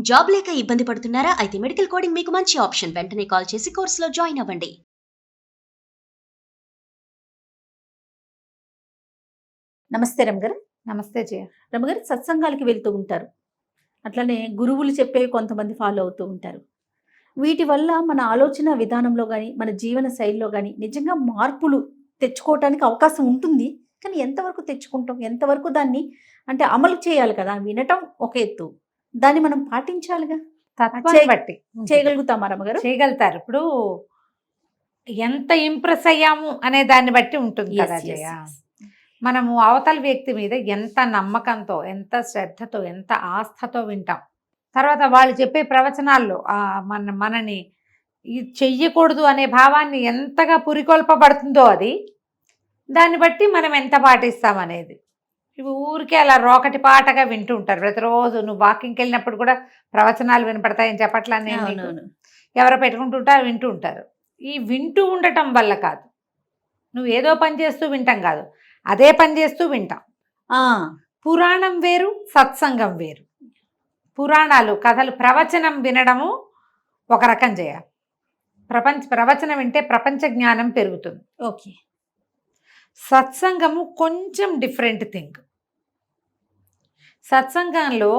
Job లేక ఇబ్బంది పడుతున్నారా? అయితే మెడికల్ కోడింగ్ మీకు మంచి ఆప్షన్. వెంటనే కాల్ చేసి కోర్సులో జాయిన్ అవ్వండి. నమస్తే రమగారు. నమస్తే జయ. రమగారు, సత్సంగాలకి వెళ్తూ ఉంటారు, అట్లనే గురువులు చెప్పేవి కొంతమంది ఫాలో అవుతూ ఉంటారు. వీటి వల్ల మన ఆలోచన విధానంలో కానీ మన జీవన శైలిలో కానీ నిజంగా మార్పులు తెచ్చుకోవటానికి అవకాశం ఉంటుంది. కానీ ఎంతవరకు తెచ్చుకుంటాం, ఎంతవరకు దాన్ని అంటే అమలు చేయాలి కదా. వినటం ఒక ఎత్తు, దాన్ని మనం పాటించాలిగా. తత్వాన్ని బట్టి చేయగలుగుతామా రమగారు? చేయగలుగుతారు. ఇప్పుడు ఎంత ఇంప్రెస్ అయ్యాము అనే దాన్ని బట్టి ఉంటుంది కదా జయ. మనము అవతల వ్యక్తి మీద ఎంత నమ్మకంతో, ఎంత శ్రద్ధతో, ఎంత ఆస్థతో వింటాం. తర్వాత వాళ్ళు చెప్పే ప్రవచనాల్లో మనని ఇది చెయ్యకూడదు అనే భావాన్ని ఎంతగా పురికొల్పబడుతుందో అది, దాన్ని బట్టి మనం ఎంత పాటిస్తామనేది. ఇవి ఊరికే అలా రోకటి పాటగా వింటూ ఉంటారు ప్రతిరోజు. నువ్వు వాకింగ్కి వెళ్ళినప్పుడు కూడా ప్రవచనాలు వినపడతాయని చెప్పట్లని ఎవరో పెట్టుకుంటుంటారు, వింటూ ఉంటారు. ఈ వింటూ ఉండటం వల్ల కాదు, నువ్వు ఏదో పని చేస్తూ వింటాం కాదు, అదే పని చేస్తూ వింటాం. పురాణం వేరు, సత్సంగం వేరు. పురాణాలు, కథలు, ప్రవచనం వినడము ఒక రకం చేయ. ప్రవచనం వింటే ప్రపంచ జ్ఞానం పెరుగుతుంది. ఓకే. సత్సంగము కొంచెం డిఫరెంట్ థింగ్. సత్సంగంలో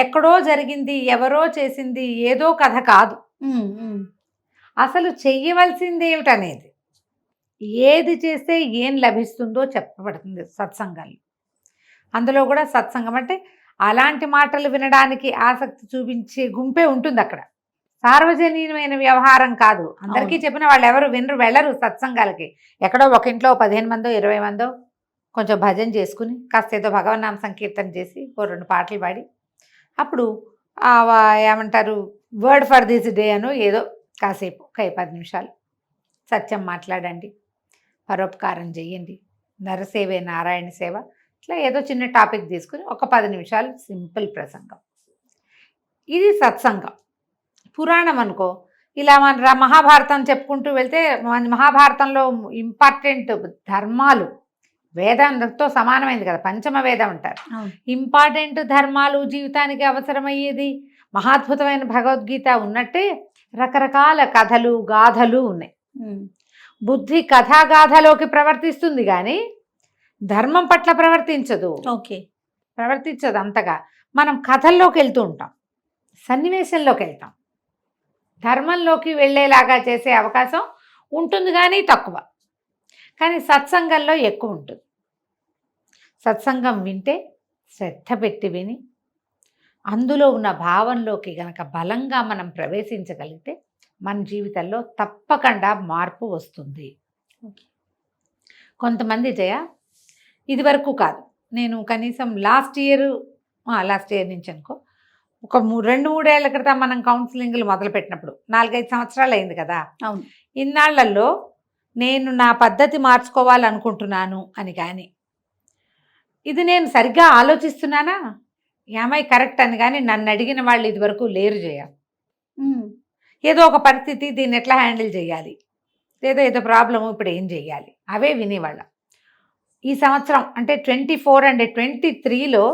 ఎక్కడో జరిగింది, ఎవరో చేసింది ఏదో కథ కాదు. అసలు చెయ్యవలసింది ఏమిటనేది, ఏది చేస్తే ఏం లభిస్తుందో చెప్పబడుతుంది సత్సంగాల్లో. అందులో కూడా సత్సంగం అంటే అలాంటి మాటలు వినడానికి ఆసక్తి చూపించే గుంపే ఉంటుంది అక్కడ. సార్వజనీయమైన వ్యవహారం కాదు. అందరికీ చెప్పిన వాళ్ళు ఎవరు వినరు, వెళ్ళరు సత్సంగాలకి. ఎక్కడో ఒక ఇంట్లో 15 మందో 20 మందో కొంచెం భజన చేసుకుని కాస్త ఏదో భగవన్నామ సంకీర్తన చేసి ఓ 2 పాటలు పాడి అప్పుడు ఏమంటారు వర్డ్ ఫర్ దిస్ డే అనో ఏదో కాసేపు 10 నిమిషాలు సత్యం మాట్లాడండి, పరోపకారం చేయండి, నరసేవే నారాయణ సేవ, ఇట్లా ఏదో చిన్న టాపిక్ తీసుకుని ఒక 10 నిమిషాలు సింపుల్ ప్రసంగం. ఇది సత్సంగం. పురాణం అనుకో, ఇలా మన మహాభారతం చెప్పుకుంటూ వెళ్తే మహాభారతంలో ఇంపార్టెంట్ ధర్మాలు, వేదంతో సమానమైంది కదా, పంచమ వేదం అంటారు. ఇంపార్టెంట్ ధర్మాలు, జీవితానికి అవసరమయ్యేది, మహాద్భుతమైన భగవద్గీత ఉన్నట్టే రకరకాల కథలు, గాథలు ఉన్నాయి. బుద్ధి కథాగాథలోకి ప్రవర్తిస్తుంది కానీ ధర్మం పట్ల ప్రవర్తించదు. ప్రవర్తించదు అంతగా. మనం కథల్లోకి వెళ్తూ ఉంటాం, సన్నివేశంలోకి వెళ్తాం. ధర్మంలోకి వెళ్ళేలాగా చేసే అవకాశం ఉంటుంది కానీ తక్కువ. కానీ సత్సంగంలో ఎక్కువ ఉంటుంది. సత్సంగం వింటే శ్రద్ధ పెట్టి విని అందులో ఉన్న భావంలోకి గనక బలంగా మనం ప్రవేశించగలిగితే మన జీవితంలో తప్పకుండా మార్పు వస్తుంది. కొంతమంది జయ ఇది వరకు కాదు, నేను కనీసం లాస్ట్ ఇయర్ నుంచి అనుకో, ఒక 2-3 ఏళ్ల క్రితం మనం కౌన్సిలింగ్లు మొదలుపెట్టినప్పుడు 4-5 సంవత్సరాలు అయింది కదా. అవును. ఇన్నాళ్లలో నేను నా పద్ధతి మార్చుకోవాలనుకుంటున్నాను అని, కానీ ఇది నేను సరిగ్గా ఆలోచిస్తున్నానా, ఏమై కరెక్ట్ అని కానీ నన్ను అడిగిన వాళ్ళు ఇది వరకు లేరు జయ. ఏదో ఒక పరిస్థితి, దీన్ని ఎట్లా హ్యాండిల్ చేయాలి, ఏదో ప్రాబ్లము, ఇప్పుడు ఏం చేయాలి, అవే వినేవాళ్ళ. ఈ సంవత్సరం అంటే 24 and 23లో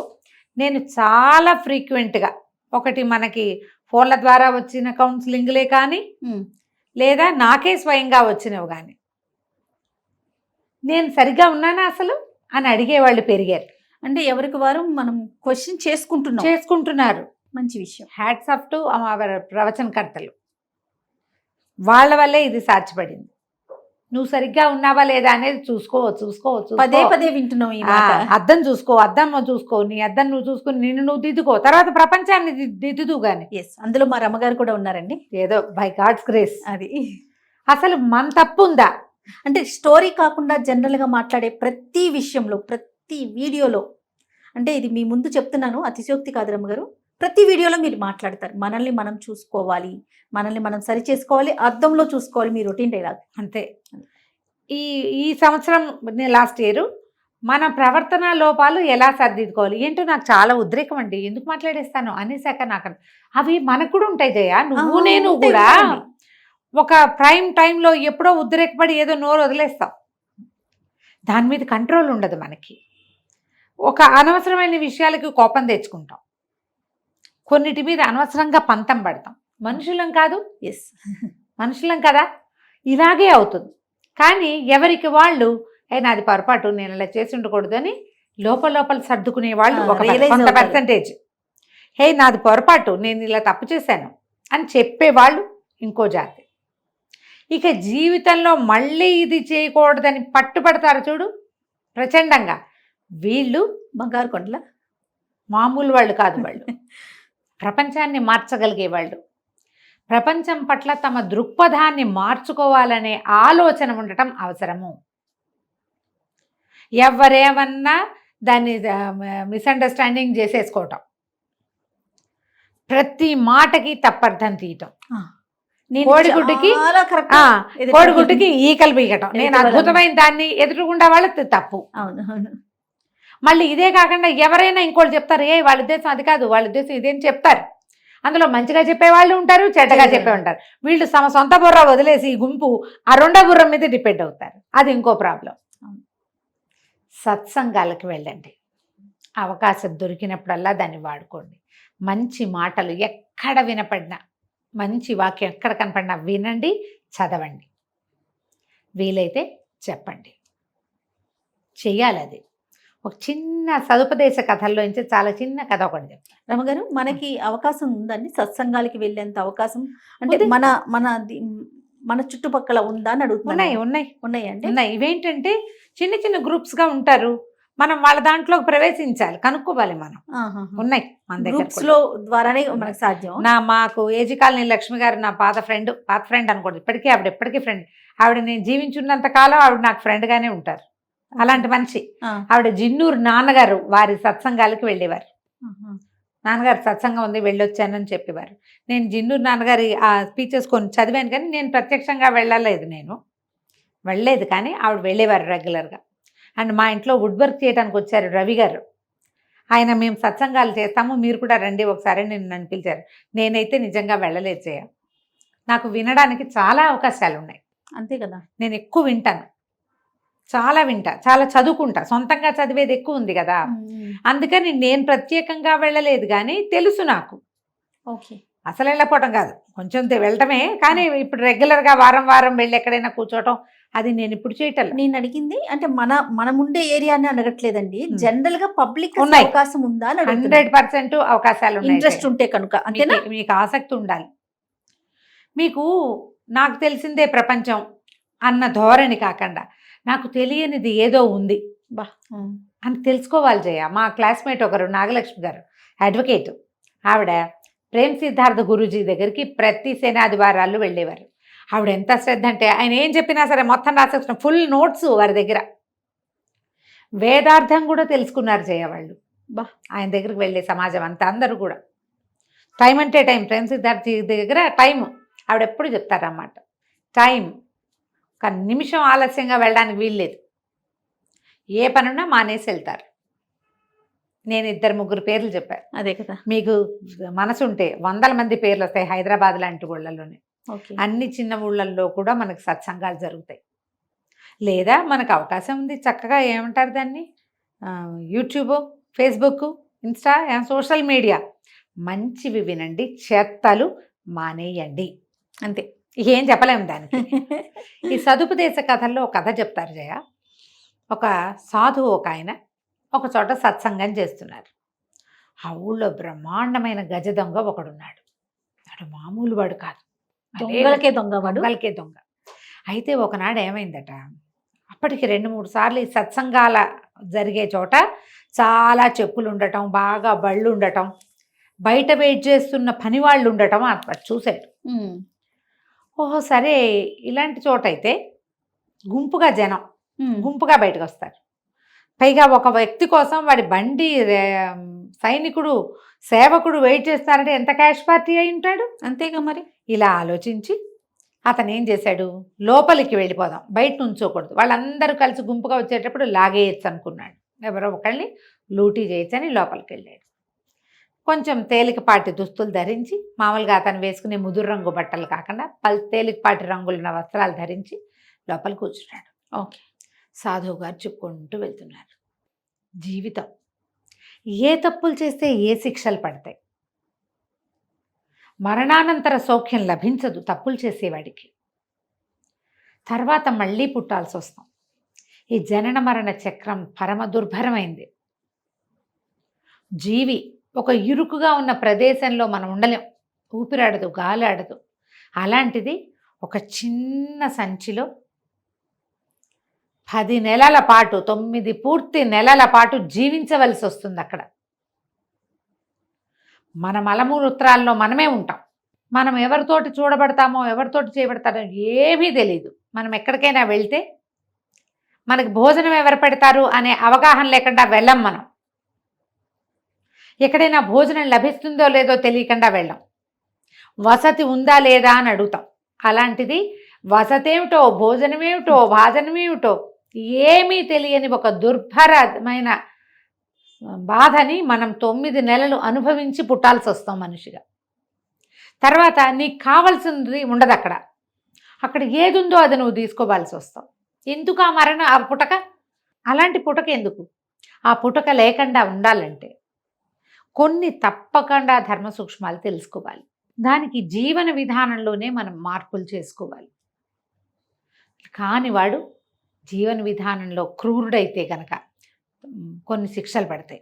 నేను చాలా ఫ్రీక్వెంట్గా, ఒకటి మనకి ఫోన్ల ద్వారా వచ్చిన కౌన్సిలింగ్లే కానీ, లేదా నాకే స్వయంగా వచ్చినవి కానీ, నేను సరిగ్గా ఉన్నానా అసలు అని అడిగేవాళ్ళు పెరిగారు. అంటే ఎవరికి వారు మనం క్వశ్చన్ చేసుకుంటున్నారు. మంచి విషయం. హ్యాట్స్ ఆఫ్ టు ప్రవచనకర్తలు. వాళ్ళ వల్లే ఇది సాధ్యపడింది. నువ్వు సరిగ్గా ఉన్నావా లేదా అనేది చూసుకో. పదే వింటున్నావు. అద్దం చూసుకో, నీ అద్దం నువ్వు చూసుకుని నిన్ను నువ్వు దిద్దుకో, తర్వాత ప్రపంచాన్ని దిద్దుదు గాని. అందులో మా రమ్మగారు కూడా ఉన్నారండి. ఏదో బై గాడ్స్ గ్రేస్. అది అసలు మన తప్పు ఉందా అంటే స్టోరీ కాకుండా జనరల్గా మాట్లాడే ప్రతి విషయంలో, ప్రతి వీడియోలో, అంటే ఇది మీ ముందు చెప్తున్నాను, అతిశయోక్తి కాదు రమ్మగారు, ప్రతి వీడియోలో మీరు మాట్లాడతారు మనల్ని మనం చూసుకోవాలి, మనల్ని మనం సరి చేసుకోవాలి, అద్దంలో చూసుకోవాలి, మీ రొటీన్ డైలాగ్ అంతే. ఈ సంవత్సరం లాస్ట్ ఇయర్ మన ప్రవర్తన లోపాలు ఎలా సరిదిద్దుకోవాలి ఏంటో నాకు చాలా ఉద్రేకం అండి. ఎందుకు మాట్లాడేస్తాను అనేసాక నాకు అవి మనకు కూడా ఉంటాయి జయ. నువ్వు నేను కూడా ఒక ప్రైమ్ టైంలో ఎప్పుడో ఉద్రేకపడి ఏదో నోరు వదిలేస్తాం, దాని మీద కంట్రోల్ ఉండదు మనకి. ఒక అనవసరమైన విషయాలకి కోపం తెచ్చుకుంటాం. కొన్నిటి మీద అనవసరంగా పంతం పడతాం. మనుషులం కాదు, ఎస్. మనుషులం కదా, ఇలాగే అవుతుంది. కానీ ఎవరికి వాళ్ళు నాది పొరపాటు, నేను ఇలా చేసి ఉండకూడదు అని లోపల సర్దుకునే వాళ్ళు ఒక realize కొంత అవుతారు. పర్సంటేజ్. నాది పొరపాటు, నేను ఇలా తప్పు చేశాను అని చెప్పేవాళ్ళు ఇంకో జాతి. ఇక జీవితంలో మళ్ళీ ఇది చేయకూడదని పట్టుపడతారు చూడు ప్రచండంగా, వీళ్ళు బంగారు కొండల మామూలు వాళ్ళు కాదు. వాళ్ళు ప్రపంచాన్ని మార్చగలిగే వాళ్ళు. ప్రపంచం పట్ల తమ దృక్పథాన్ని మార్చుకోవాలనే ఆలోచన ఉండటం అవసరము. ఎవరేమన్నా దాన్ని మిస్అండర్స్టాండింగ్ చేసేసుకోవటం, ప్రతి మాటకి తప్పర్థం తీయటం, కోడిగుడ్డుకి కోడిగుడ్డుకి ఈకలు పీకటం, నేను అద్భుతమైన దాన్ని ఎదురుగుండా వాళ్ళకి తప్పు. అవును అవును. మళ్ళీ ఇదే కాకుండా ఎవరైనా ఇంకోటి చెప్తారు, వాళ్ళ ఉద్దేశం అది కాదు, వాళ్ళ ఉద్దేశం ఇదేం చెప్తారు. అందులో మంచిగా చెప్పేవాళ్ళు ఉంటారు, చెడ్డగా చెప్పే ఉంటారు. వీళ్ళు తమ సొంత బుర్ర వదిలేసి ఈ గుంపు ఆ రెండో బుర్ర మీద డిపెండ్ అవుతారు. అది ఇంకో ప్రాబ్లం. సత్సంగాలకు వెళ్ళండి, అవకాశం దొరికినప్పుడల్లా దాన్ని వాడుకోండి. మంచి మాటలు ఎక్కడ వినపడినా, మంచి వాక్యం ఎక్కడ కనపడినా వినండి, చదవండి, వీలైతే చెప్పండి, చెయ్యాలి. అది ఒక చిన్న సదుపదేశ కథల్లోంచి చాలా చిన్న కథ ఒకటి చెప్తాను. రమగారు, మనకి అవకాశం ఉందండి సత్సంగాలకి వెళ్ళేంత అవకాశం? అంటే ఉంది. మన చుట్టుపక్కల ఉందా అని అడుగుతున్నాను. ఉన్నాయండి. ఇవేంటంటే చిన్న చిన్న గ్రూప్స్గా ఉంటారు, మనం వాళ్ళ దాంట్లోకి ప్రవేశించాలి, కనుక్కోవాలి మనం. ఉన్నాయి మన గ్రూప్స్ దగ్గర లో ద్వారానే మనకు సాధ్యం. మాకు ఏజీ కాలనీ లక్ష్మి గారు నా పాత ఫ్రెండ్ అనుకోండి, ఇప్పటికీ ఎప్పటికీ ఫ్రెండ్. ఆవిడ నేను జీవించున్నంత కాలం ఆవిడ నాకు ఫ్రెండ్గానే ఉంటారు. అలాంటి మనిషి ఆవిడ. జిన్నూరు నాన్నగారు వారి సత్సంగాలకి వెళ్ళేవారు. నాన్నగారు సత్సంగం ఉంది వెళ్ళొచ్చానని చెప్పేవారు. నేను జిన్నూరు నాన్నగారి ఆ స్పీచెస్ కొన్ని చదివాను, కానీ నేను ప్రత్యక్షంగా వెళ్ళలేదు, కానీ ఆవిడ వెళ్ళేవారు రెగ్యులర్గా. అండ్ మా ఇంట్లో వుడ్ వర్క్ చేయడానికి వచ్చారు రవి గారు. ఆయన మేము సత్సంగాలు చేస్తాము, మీరు కూడా రండి ఒకసారి నన్ను పిలిచారు. నేనైతే నిజంగా వెళ్ళలేదు చేయ. నాకు వినడానికి చాలా అవకాశాలు ఉన్నాయి. అంతే కదా, నేను ఎక్కువ వింటాను, చాలా చదువుకుంటా. సొంతంగా చదివేది ఎక్కువ ఉంది కదా, అందుకని నేను ప్రత్యేకంగా వెళ్ళలేదు, కానీ తెలుసు నాకు. ఓకే, అసలు వెళ్ళకపోవటం కాదు, కొంచెం వెళ్ళటమే. కానీ ఇప్పుడు రెగ్యులర్గా వారం వెళ్ళి ఎక్కడైనా కూర్చోవటం అది నేను ఇప్పుడు చేయటం. నేను అడిగింది అంటే మనం ఉండే ఏరియాని అడగట్లేదండి, జనరల్ గా పబ్లిక్ ఉన్నాయి. అవకాశం ఉందా అని 100% అవకాశాలు ఉన్నాయి. ఇంట్రెస్ట్ ఉంటే కనుక అంతేనా? మీకు ఆసక్తి ఉండాలి. మీకు నాకు తెలిసిందే ప్రపంచం అన్న ధోరణి కాకుండా, నాకు తెలియనిది ఏదో ఉంది అని తెలుసుకోవాలి జయ. మా క్లాస్మేట్ ఒకరు నాగలక్ష్మి గారు, అడ్వకేట్. ఆవిడ ప్రేమ్ సిద్ధార్థ గురూజీ దగ్గరికి ప్రతి శనాదివారాలు వెళ్ళేవారు. ఆవిడ ఎంత శ్రద్ధ అంటే, ఆయన ఏం చెప్పినా సరే మొత్తం రాసేసిన ఫుల్ నోట్స్ వారి దగ్గర. వేదార్థం కూడా తెలుసుకున్నారు జయ వాళ్ళు. ఆయన దగ్గరికి వెళ్ళే సమాజం అంతా అందరూ కూడా. టైం అంటే టైం, ప్రేమ్ సిద్ధార్థ దగ్గర టైం ఆవిడ ఎప్పుడు చెప్తారన్నమాట. టైం ఒక నిమిషం ఆలస్యంగా వెళ్ళడానికి వీల్లేదు. ఏ పనున్నా మానేసి వెళ్తారు. నేను 2-3 పేర్లు చెప్పాను. అదే కదా, మీకు మనసు ఉంటే 100 మంది పేర్లు వస్తాయి. హైదరాబాద్ లాంటి ఊళ్ళల్లోనే, అన్ని చిన్న ఊళ్ళల్లో కూడా మనకు సత్సంగాలు జరుగుతాయి. లేదా మనకు అవకాశం ఉంది చక్కగా, ఏమంటారు దాన్ని, YouTube, Facebook, Insta, social media, మంచివి వినండి, చెత్తలు మానేయండి. అంతే, ఏం చెప్పలేము దానికి. ఈ సదుపదేశ కథల్లో ఒక కథ చెప్తారు జయ. ఒక సాధువు ఒక ఆయన ఒక చోట సత్సంగం చేస్తున్నారు. ఆ ఊళ్ళో బ్రహ్మాండమైన గజ దొంగ ఒకడున్నాడు. వాడు మామూలు వాడు కాదు, దొంగలకే దొంగ. అయితే ఒకనాడు ఏమైందట, అప్పటికి 2-3 సార్లు ఈ సత్సంగాల జరిగే చోట చాలా చెప్పులు ఉండటం, బాగా బళ్ళు ఉండటం, బయట వెయిట్ చేస్తున్న పని వాళ్ళు ఉండటం అట్లా చూశాడు. ఓహో సరే, ఇలాంటి చోట అయితే గుంపుగా జనం గుంపుగా బయటకు వస్తారు. పైగా ఒక వ్యక్తి కోసం వాడి బండి సైనికుడు, సేవకుడు వెయిట్ చేస్తారంటే ఎంత క్యాష్ పార్టీ అయి ఉంటాడు. అంతేగా మరి. ఇలా ఆలోచించి అతను ఏం చేశాడు, లోపలికి వెళ్ళిపోదాం, బయట నుంచోకూడదు, వాళ్ళందరూ కలిసి గుంపుగా వచ్చేటప్పుడు లాగేయచ్చు అనుకున్నాడు. ఎవరో ఒకళ్ళని లూటీ చేయొచ్చని లోపలికి వెళ్ళాడు. కొంచెం తేలికపాటి దుస్తులు ధరించి, మామూలుగా అతను వేసుకునే ముదురు రంగు బట్టలు కాకుండా తేలికపాటి రంగులున్న వస్త్రాలు ధరించి లోపల కూర్చున్నాడు. ఓకే, సాధువు గారు చెప్పుకుంటూ వెళ్తున్నారు. జీవితం ఏ తప్పులు చేస్తే ఏ శిక్షలు పడతాయి, మరణానంతర సౌఖ్యం లభించదు తప్పులు చేసేవాడికి. తర్వాత మళ్ళీ పుట్టాల్సి వస్తాం. ఈ జనన మరణ చక్రం పరమ దుర్భరమైంది. జీవి ఒక ఇరుకుగా ఉన్న ప్రదేశంలో మనం ఉండలేం, ఊపిరాడదు, గాలి ఆడదు. అలాంటిది ఒక చిన్న సంచిలో 10 నెలల పాటు, 9 పూర్తి నెలల పాటు జీవించవలసి వస్తుంది. అక్కడ మన మలమూత్రాల్లో మనమే ఉంటాం. మనం ఎవరితోటి చూడబడతామో, ఎవరితోటి చేయబడతామో ఏమీ తెలియదు. మనం ఎక్కడికైనా వెళ్తే మనకి భోజనం ఎవరు పెడతారు అనే అవగాహన లేకుండా వెళ్ళం. మనం ఎక్కడైనా భోజనం లభిస్తుందో లేదో తెలియకుండా వెళ్ళం. వసతి ఉందా లేదా అని అడుగుతాం. అలాంటిది వసతి ఏమిటో, భోజనమేమిటో, భాజనమేమిటో ఏమీ తెలియని ఒక దుర్భరమైన బాధని మనం 9 నెలలు అనుభవించి పుట్టాల్సి వస్తాం మనిషిగా. తర్వాత నీకు కావాల్సింది ఉండదు అక్కడ. అక్కడ ఏది ఉందో అది నువ్వు తీసుకోవాల్సి వస్తావు. ఎందుకు ఆ పుటక? అలాంటి పుటక ఎందుకు? ఆ పుటక లేకుండా ఉండాలంటే కొన్ని తప్పకుండా ధర్మ సూక్ష్మాలు తెలుసుకోవాలి. దానికి జీవన విధానంలోనే మనం మార్పులు చేసుకోవాలి. కానివాడు జీవన విధానంలో క్రూరుడైతే కనుక కొన్ని శిక్షలు పడతాయి,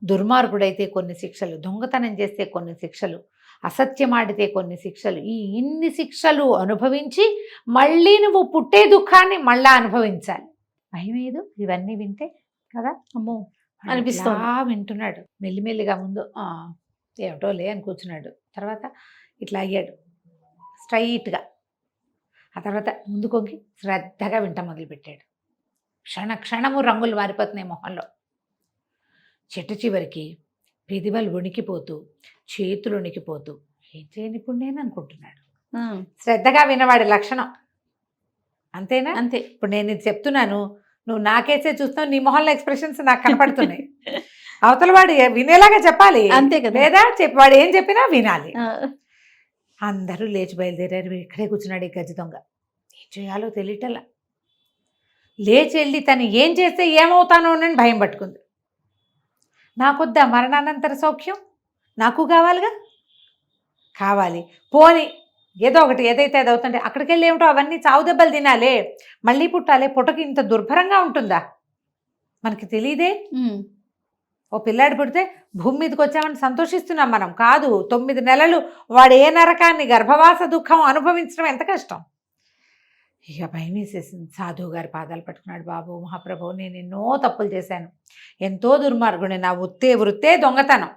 దుర్మార్గుడైతే కొన్ని శిక్షలు, దొంగతనం చేస్తే కొన్ని శిక్షలు, అసత్యమాడితే కొన్ని శిక్షలు, ఈ ఇన్ని శిక్షలు అనుభవించి మళ్ళీ నువ్వు పుట్టే దుఃఖాన్ని మళ్ళా అనుభవించాలి. భయమేదు ఇవన్నీ వింటే కదా, అమ్మో అనిపిస్తుంది. వింటున్నాడు మెల్లిమెల్లిగా. ముందు ఏమిటో లే అని కూర్చున్నాడు. తర్వాత ఇట్లా అయ్యాడు స్ట్రైట్గా. ఆ తర్వాత ముందు కొంగి శ్రద్ధగా వింట మొదలుపెట్టాడు. క్షణము రంగులు మారిపోతున్నాయి మొహంలో. చెట్టు చివరికి పెదివలు వణికిపోతూ, చేతులు వణికిపోతూ ఏం చేయని ఇప్పుడు నేను అనుకుంటున్నాడు. శ్రద్ధగా వినవాడి లక్షణం అంతేనా? అంతే. ఇప్పుడు నేను ఇది చెప్తున్నాను, నువ్వు నాకేసే చూస్తావు, నీ మొహంలో ఎక్స్ప్రెషన్స్ నాకు కనపడుతున్నాయి. అవతల వాడు వినేలాగా చెప్పాలి, అంతే కదా? లేదా వాడు ఏం చెప్పినా వినాలి. అందరూ లేచి బయలుదేరారు. ఇక్కడే కూర్చున్నాడు ఈ గజ దొంగ. ఏం చేయాలో తెలియటలా. లేచి వెళ్ళి తను ఏం చేస్తే ఏమవుతానో అని భయం పట్టుకుంది. నాకొద్దా మరణానంతర సౌఖ్యం? నాకు కావాలిగా. కావాలి, పోని ఏదో ఒకటి ఏదైతే అది అవుతుంటే అక్కడికి వెళ్ళి ఏమిటో అవన్నీ చావు దెబ్బలు తినాలే, మళ్ళీ పుట్టాలి. పుట్టకి ఇంత దుర్భరంగా ఉంటుందా మనకి తెలియదే. ఓ పిల్లాడు పుడితే భూమి మీదకి వచ్చామని సంతోషిస్తున్నాం మనం. కాదు, 9 నెలలు వాడు ఏ నరకాన్ని, గర్భవాస దుఃఖం అనుభవించడం ఎంత కష్టం. ఇక భయం వేసేసింది. సాధువు గారి పాదాలు పట్టుకున్నాడు. బాబు మహాప్రభు, నేను ఎన్నో తప్పులు చేశాను, ఎంతో దుర్మార్గుని, నా వృత్తే దొంగతనం.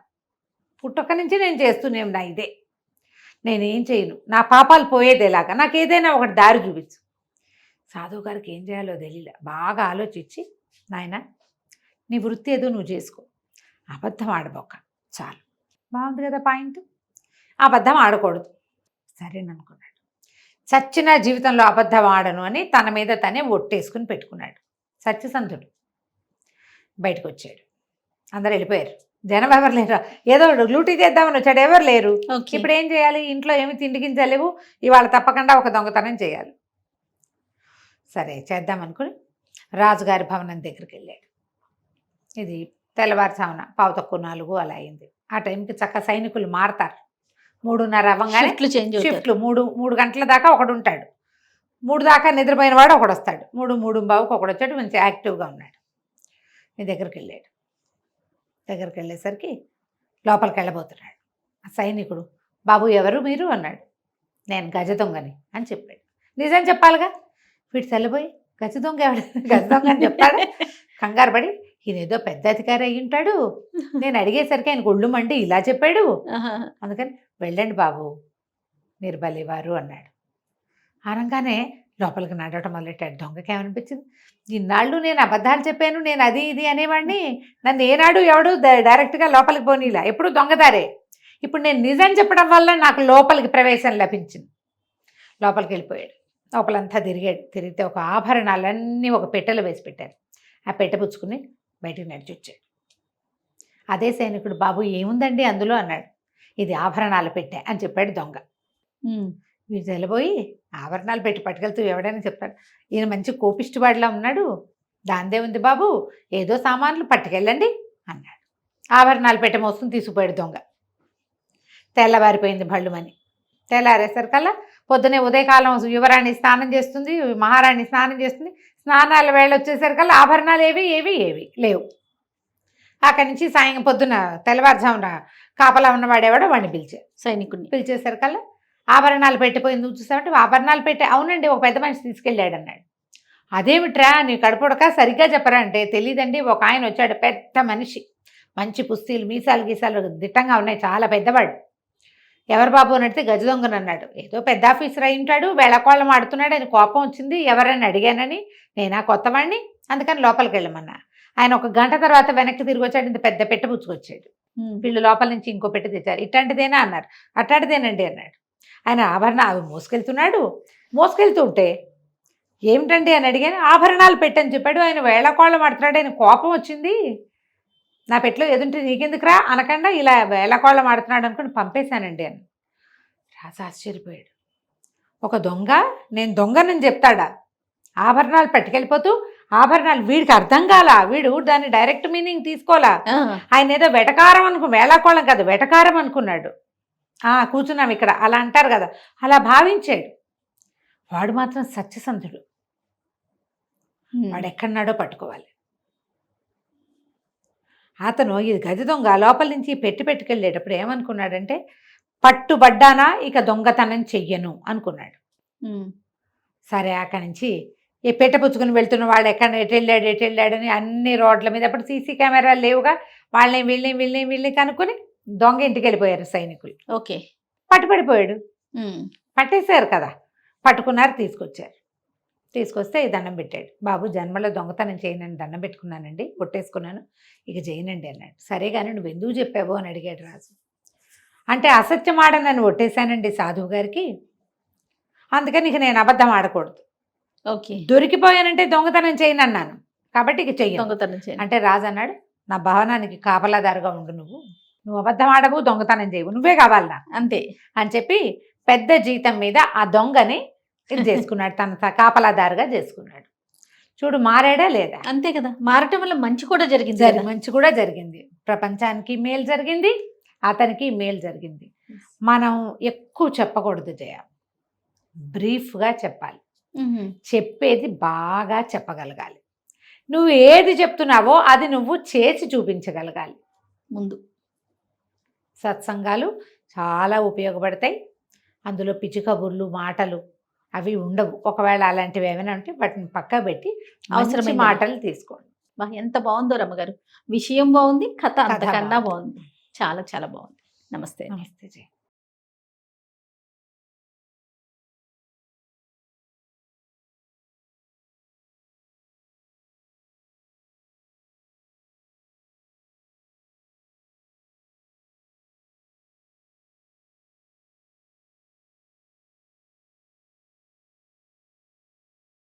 పుట్టక నుంచి నేను చేస్తూనే ఉన్నా ఇదే. నేనేం చేయను, నా పాపాలు పోయేదేలాగా నాకు ఏదైనా ఒకటి దారి చూపించు. సాధువు గారికి ఏం చేయాలో తెలియలే. బాగా ఆలోచించి, నాయన నీ వృత్తి ఏదో నువ్వు చేసుకో, అబద్ధం ఆడబోక చాలు. బాగుంది కదా పాయింట్. అబద్ధం ఆడకూడదు. సరేననుకున్నాడు. చచ్చిన జీవితంలో అబద్ధం ఆడను అని తన మీద తనే ఒట్టేసుకుని పెట్టుకున్నాడు. సత్యసంధుడు బయటకు వచ్చాడు. అందరు వెళ్ళిపోయారు. జనం ఎవరు లేరు. ఏదో డ్యూటీ చేద్దామని వచ్చాడు, ఎవరు లేరు. ఇప్పుడు ఏం చేయాలి? ఇంట్లో ఏమి తిండి గింజలేవు, ఇవాళ తప్పకుండా ఒక దొంగతనం చేయాలి. సరే చేద్దామనుకుని రాజుగారి భవనం దగ్గరికి వెళ్ళాడు. ఇది తెల్లవారుజామున 3:45 అలా అయింది. ఆ టైంకి చక్క సైనికులు మారతారు. 3:30 అవ్వగానే షిఫ్ట్లు 3 గంటల దాకా ఒకడు ఉంటాడు. 3 దాకా నిద్రపోయిన వాడు ఒకడు వస్తాడు. 3:15కి ఒకడు వచ్చాడు. మంచి యాక్టివ్గా ఉన్నాడు. మీ దగ్గరికి వెళ్ళాడు. దగ్గరికి వెళ్ళేసరికి లోపలికి వెళ్ళబోతున్నాడు. ఆ సైనికుడు, బాబు ఎవరు మీరు అన్నాడు. నేను గజ దొంగని అని చెప్పాడు. నిజం చెప్పాలిగా. వీడు తెల్లబోయి గజ దొంగ ఎవడు, గజ దొంగ అని చెప్తాడు. కంగారు పడి, ఈయన ఏదో పెద్ద అధికారి అయ్యి ఉంటాడు, నేను అడిగేసరికి ఆయన ఒళ్ళు మండి ఇలా చెప్పాడు, అందుకని వెళ్ళండి బాబు మీరు భలేవారు అన్నాడు. అనగానే లోపలికి నడవటం మొదలెట్టాడు. దొంగకి ఏమనిపించింది, ఇన్నాళ్ళు నేను అబద్ధాలు చెప్పాను, నేను అది ఇది అనేవాడిని, నన్ను ఏనాడు ఎవడు డైరెక్ట్గా లోపలికి పోనీలా, ఎప్పుడు దొంగదారే. ఇప్పుడు నేను నిజం చెప్పడం వల్ల నాకు లోపలికి ప్రవేశం లభించింది. లోపలికి వెళ్ళిపోయాడు. లోపలంతా తిరిగితే ఒక ఆభరణాలన్నీ ఒక పెట్టెలో వేసి పెట్టారు. ఆ పెట్టె పుచ్చుకుని బయటికి నడిచి వచ్చాడు. అదే సైనికుడు, బాబు ఏముందండి అందులో అన్నాడు. ఇది ఆభరణాలు పెట్టె అని చెప్పాడు దొంగ. వీడు తెలబోయి, ఆభరణాలు పెట్టి పట్టుకెళ్తూ ఎవడైనా చెప్తాడు, ఈయన మంచి కోపిష్టివాడిలా ఉన్నాడు, దాందే ఉంది బాబు, ఏదో సామాన్లు పట్టుకెళ్ళండి అన్నాడు. ఆభరణాలు పెట్టె మోసుకుని తీసుకుపోయాడు దొంగ. తెల్లవారిపోయింది భళ్ళుమని. తెల్లారేసరికల్లా పొద్దునే ఉదయకాలం యువరాణి స్నానం చేస్తుంది, మహారాణి స్నానం చేస్తుంది. స్నానాల వేళ వచ్చేసరికల్లా ఆభరణాలు ఏవి లేవు. అక్కడి నుంచి పొద్దున తెల్లవారుజామున కాపలా ఉన్నవాడేవాడో వాడిని సైనికుడిని పిలిచేసరికల్లా ఆభరణాలు పెట్టిపోయింది. నువ్వు చూసావంటే ఆభరణాలు పెట్టి, అవునండి ఒక పెద్ద మనిషి తీసుకెళ్ళాడు అన్నాడు. అదేమిట్రా నీ కడుపుడక సరిగ్గా చెప్పరా అంటే, తెలీదండి ఒక ఆయన వచ్చాడు, పెద్ద మనిషి, మంచి పుస్తీలు, మీసాలు గీసాలు దిట్టంగా ఉన్నాయి, చాలా పెద్దవాడు. ఎవరు బాబు అని అడిగితే గజ దొంగను అన్నాడు. ఏదో పెద్ద ఆఫీసర్ అయి ఉంటాడు, వేళకోళం ఆడుతున్నాడు, ఆయన కోపం వచ్చింది, ఎవరని అడిగానని, నేనా కొత్తవాడిని, అందుకని లోపలికి వెళ్ళమన్నా. ఆయన ఒక గంట తర్వాత వెనక్కి తిరిగి వచ్చాడు, ఇంత పెద్ద పెట్టె పుచ్చుకొచ్చాడు. వీళ్ళు లోపల నుంచి ఇంకో పెట్టె తెచ్చారు. ఇట్లాంటిదేనా అన్నారు. అట్లాంటిదేనండి అన్నాడు. ఆయన ఆభరణాలు మోసుకెళ్తున్నాడు. మోసుకెళ్తుంటే ఏమిటండి అని అడిగాను. ఆభరణాలు పెట్టని చెప్పాడు. ఆయన వేళకోళం ఆడుతున్నాడు, ఆయన కోపం వచ్చింది, నా పెట్లో ఎదుంటే నీకెందుకురా అనకుండా ఇలా వేళకోళం ఆడుతున్నాడు అనుకుని పంపేశానండి అని. రాజు ఆశ్చర్యపోయాడు. ఒక దొంగ నేను దొంగనని చెప్తాడా? ఆభరణాలు పట్టుకెళ్ళిపోతూ ఆభరణాలు వీడికి అర్థం కాలా, వీడు దాన్ని డైరెక్ట్ మీనింగ్ తీసుకోవాలా. ఆయన ఏదో వెటకారం వేళాకోళం కాదు వెటకారం అనుకున్నాడు. కూర్చున్నాం ఇక్కడ అలా అంటారు కదా, అలా భావించాడు. వాడు మాత్రం సత్యసంధుడు, వాడు ఎక్కడున్నాడో పట్టుకోవాలి. అతను ఇది గది దొంగ లోపల నుంచి పెట్టుకెళ్ళేటప్పుడు ఏమనుకున్నాడంటే, పట్టుబడ్డానా ఇక దొంగతనం చెయ్యను అనుకున్నాడు. సరే అక్కడి నుంచి ఈ పుచ్చుకుని వెళ్తున్న వాళ్ళు ఎక్కడ ఎటు వెళ్ళాడని అన్ని రోడ్ల మీద, అప్పుడు సీసీ కెమెరాలు లేవుగా, వాళ్ళని వీళ్ళని కనుక్కొని దొంగ ఇంటికి వెళ్ళిపోయారు సైనికులు. ఓకే, పట్టుబడిపోయాడు. పట్టేశారు కదా, పట్టుకున్నారు, తీసుకొస్తే దండం పెట్టాడు. బాబు జన్మలో దొంగతనం చేయనని దండం పెట్టుకున్నానండి, కొట్టేసుకున్నాను, ఇక చేయనండి అన్నాడు. సరే కానీ నువ్వు ఎందుకు చెప్పావు అని అడిగాడు రాజు. అంటే అసత్యం ఆడనని ఒట్టేశానండి సాధువు గారికి, అందుకని ఇక నేను అబద్ధం ఆడకూడదు. ఓకే, దొరికిపోయానంటే దొంగతనం చేయను అన్నాను, కాబట్టి ఇక చెయ్యి దొంగతనం చేయ అంటే రాజు అన్నాడు, నా భవనానికి కాపలాదారుగా ఉండు, నువ్వు అబద్ధం ఆడవు, దొంగతనం చేయవు, నువ్వే కావాలి నాకు అంతే అని చెప్పి పెద్ద జీతం మీద ఆ దొంగని ఇది చేసుకున్నాడు, తన కాపలాదారుగా చేసుకున్నాడు. చూడు మారాడా లేదా? అంతే కదా, మారటం వల్ల మంచి కూడా జరిగింది. మంచి కూడా జరిగింది, ప్రపంచానికి మేలు జరిగింది, అతనికి మేలు జరిగింది. మనం ఎక్కువ చెప్పకూడదు జయ, బ్రీఫ్గా చెప్పాలి, చెప్పేది బాగా చెప్పగలగాలి. నువ్వు ఏది చెప్తున్నావో అది నువ్వు చేసి చూపించగలగాలి. ముందు సత్సంగాలు చాలా ఉపయోగపడతాయి, అందులో పిచ్చి కబుర్లు మాటలు అవి ఉండవు. ఒకవేళ అలాంటివి ఏమైనా ఉంటే వాటిని పక్క పెట్టి అవసరమైన మాటలు తీసుకోండి. ఎంత బాగుందో రమ్మగారు, విషయం బాగుంది, కథ అంతకన్నా బాగుంది, చాలా చాలా బాగుంది. నమస్తే. నమస్తే జయ.